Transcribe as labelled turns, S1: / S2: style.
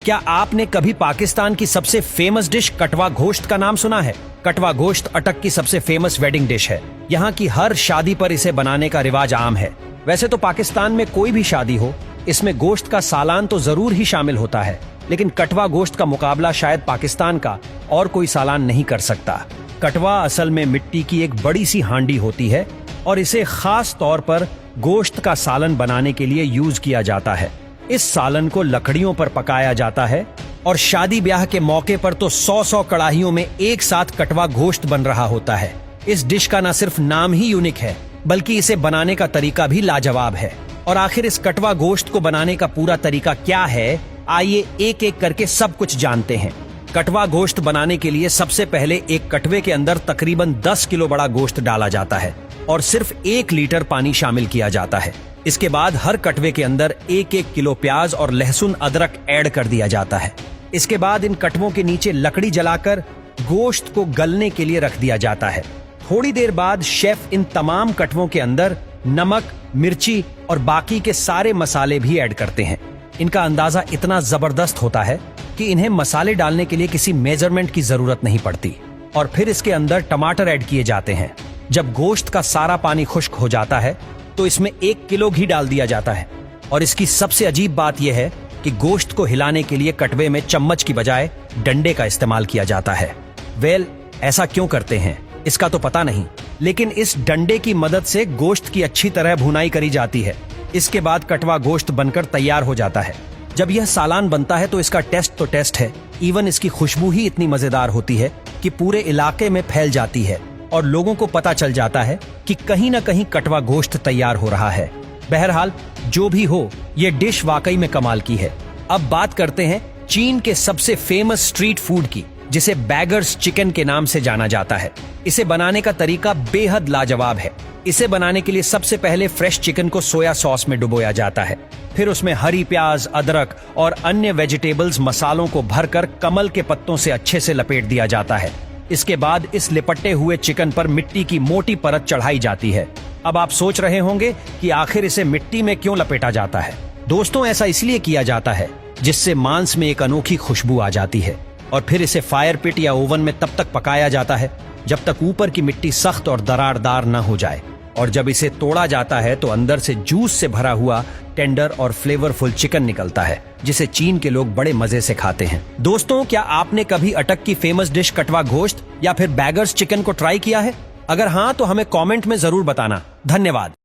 S1: क्या आपने कभी पाकिस्तान की सबसे फेमस डिश कटवा गोश्त का नाम सुना है? कटवा गोश्त अटक की सबसे फेमस वेडिंग डिश है। यहाँ की हर शादी पर इसे बनाने का रिवाज आम है। वैसे तो पाकिस्तान में कोई भी शादी हो, इसमें गोश्त का सालान तो जरूर ही शामिल होता है, लेकिन कटवा गोश्त का मुकाबला शायद पाकिस्तान का और कोई सालान नहीं कर सकता। कटवा असल में मिट्टी की एक बड़ी सी हांडी होती है और इसे खास तौर पर गोश्त का सालन बनाने के लिए यूज किया जाता है। इस सालन को लकड़ियों पर पकाया जाता है और शादी ब्याह के मौके पर तो 100 कड़ाहियों में एक साथ कटवा गोश्त बन रहा होता है। इस डिश का न सिर्फ नाम ही यूनिक है, बल्कि इसे बनाने का तरीका भी लाजवाब है। और आखिर इस कटवा गोश्त को बनाने का पूरा तरीका क्या है, आइए एक एक करके सब कुछ जानते हैं। कटवा गोश्त बनाने के लिए सबसे पहले एक कटवे के अंदर तकरीबन 10 किलो बड़ा गोश्त डाला जाता है और सिर्फ 1 लीटर पानी शामिल किया जाता है। इसके बाद हर कटवे के अंदर 1-1 किलो प्याज और लहसुन अदरक ऐड कर दिया जाता है। इसके बाद इन कटवों के नीचे लकड़ी जलाकर गोश्त को गलने के लिए रख दिया जाता है। थोड़ी देर बाद शेफ इन तमाम कटवों के अंदर नमक, मिर्ची और बाकी के सारे मसाले भी ऐड करते हैं। इनका अंदाजा इतना जबरदस्त होता है कि इन्हें मसाले डालने के लिए किसी मेजरमेंट की जरूरत नहीं पड़ती। और फिर इसके अंदर टमाटर ऐड किए जाते हैं। जब गोश्त का सारा पानी खुश्क हो जाता है तो इसमें 1 किलो घी डाल दिया जाता है। और इसकी सबसे अजीब बात यह है कि गोश्त को हिलाने के लिए कटवे में चम्मच की बजाय डंडे का इस्तेमाल किया जाता है। ऐसा क्यों करते हैं इसका तो पता नहीं, लेकिन इस डंडे की मदद से गोश्त की अच्छी तरह भुनाई करी जाती है। इसके बाद कटवा गोश्त बनकर तैयार हो जाता है। जब यह सालान बनता है तो इसका टेस्ट तो टेस्ट है, इवन इसकी खुशबू ही इतनी मजेदार होती है कि पूरे इलाके में फैल जाती है और लोगों को पता चल जाता है कि कहीं ना कहीं कटवा गोश्त तैयार हो रहा है। बहरहाल जो भी हो, ये डिश वाकई में कमाल की है। अब बात करते हैं चीन के सबसे फेमस स्ट्रीट फूड की, जिसे बैगर्स चिकन के नाम से जाना जाता है। इसे बनाने का तरीका बेहद लाजवाब है। इसे बनाने के लिए सबसे पहले फ्रेश चिकन को सोया सॉस में डुबोया जाता है। फिर उसमें हरी प्याज, अदरक और अन्य वेजिटेबल्स मसालों को भरकर कमल के पत्तों से अच्छे से लपेट दिया जाता है। इसके बाद इस लिपटे हुए चिकन पर मिट्टी की मोटी परत चढ़ाई जाती है। अब आप सोच रहे होंगे कि आखिर इसे मिट्टी में क्यों लपेटा जाता है। दोस्तों, ऐसा इसलिए किया जाता है जिससे मांस में एक अनोखी खुशबू आ जाती है और फिर इसे फायर पिट या ओवन में तब तक पकाया जाता है जब तक ऊपर की मिट्टी सख्त और दरारदार न हो जाए। और जब इसे तोड़ा जाता है तो अंदर से जूस से भरा हुआ टेंडर और फ्लेवरफुल चिकन निकलता है, जिसे चीन के लोग बड़े मजे से खाते हैं। दोस्तों, क्या आपने कभी अटक की फेमस डिश कटवा गोश्त या फिर बैगर्स चिकन को ट्राई किया है? अगर हाँ, तो हमें कमेंट में जरूर बताना। धन्यवाद।